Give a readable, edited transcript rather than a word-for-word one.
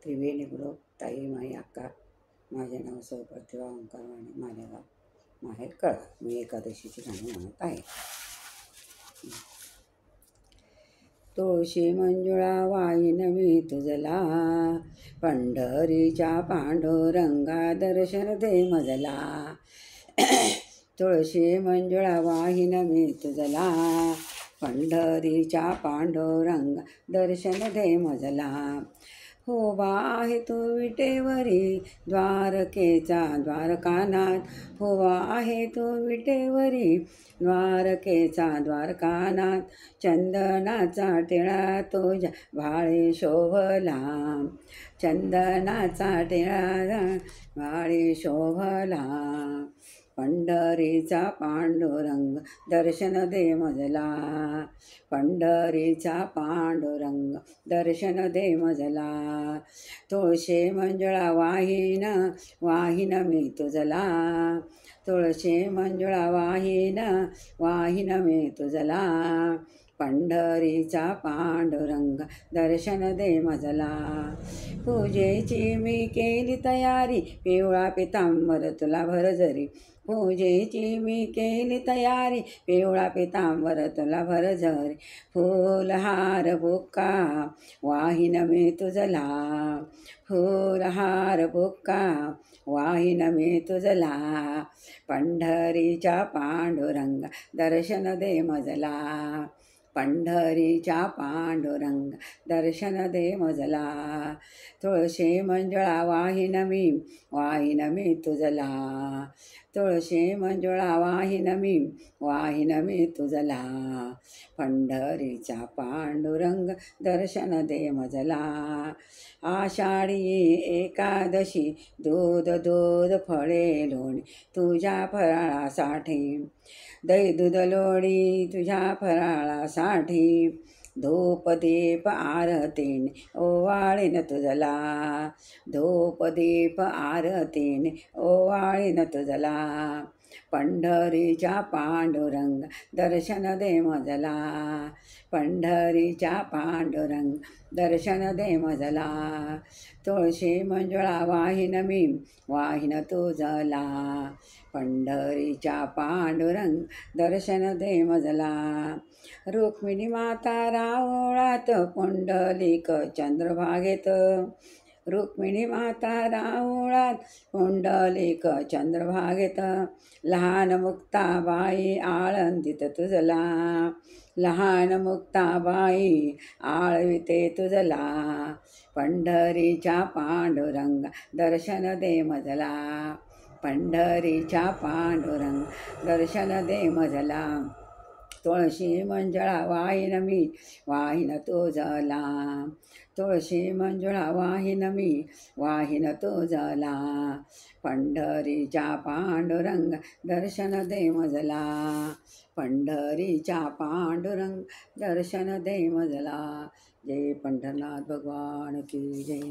त्रिवेणी group ताई माई अक्का. माझे नाव सौ प्रतिभा ओंकार वाणी, मालेगाव, माहेर कळा. मी एकादशीची गाणी म्हणत आहे. तुळशी मंजुळा वाईन मी तुझला, पंढरीच्या पांडुरंगा दर्शन दे मजला. तुळशी मंजुळा वाहिन मी तुझला, पंढरीच्या पांडुरंगा दर्शन दे मजला. उभा आहे तू विटेवरी द्वारकेचा द्वारकानाथ, उभा आहे तू विटेवरी द्वारकेचा द्वारकानाथ. चंदनाचा टिळा तुझ्या भाळे शोभला, चंदनाचा टिळा भाळे शोभला. पंढरीचा पांडुरंग दर्शन दे मजला, पंढरीचा पांडुरंग दर्शन दे मजला. तुळशी मंजुळा वाहिन वाहिन मी तुझला, तुळशी मंजुळा वाहिन वाहिन मी तुझला. पंढरीचा पांडुरंग दर्शन दे मजला. पूजेची मी केली तयारी, पिवळा पितांबर तुला भरजरी. पूजेची मी केली तयारी, पिवळा पितांबर तुला भरजरी. फुलहार बुक्का वाहिन मी तुझला, फुलहार बुक्का वाहिन मी तुझला. पंढरीच्या पांडुरंग दर्शन दे मजला, पंढरीच्या पांडुरंग दर्शन दे मजला. तुळशी मंजुळा वाहिन मी तुझला, तुळशी मंजुळा वाहिन मी तुझला. पंढरीचा पांडुरंग दर्शन दे मजला. आषाढी एकादशी दूध दूध फळे लोणी तुझ्या फराळासाठी, दही दूध लोणी तुझ्या फराळासाठी. धूप दीप आरतीने ओवाळीन तुझला, धूप दीप आरतीने ओवाळीन तुझला. पंढरीच्या पांडुरंग दर्शन दे मजला, पंढरीच्या पांडुरंग दर्शन दे मजला. तुळशी मंजुळा वाहिन तुझला, पंढरीच्या पांडुरंग दर्शन दे मजला. रुक्मिणी माता राऊळात पुंडलिक चंद्रभागेत, रुक्मिणी माता राऊळात पुंडलिक चंद्रभागेत. लहान मुक्ताबाई आळंदीत तुझला, लहान मुक्ताबाई आळविते तुझला. पंढरीच्या पांडुरंग दर्शन दे मजला, पंढरीच्या पांडुरंग दर्शन दे मजला. तुळशी मंजुळा वाहिन तुझला, तुळशी मंजुळा वाहिन तुझला. पंढरीच्या पांडुरंग दर्शन दे मजला, पंढरीच्या पांडुरंग दर्शन दे मजला. जय पंढरनाथ भगवान की जय.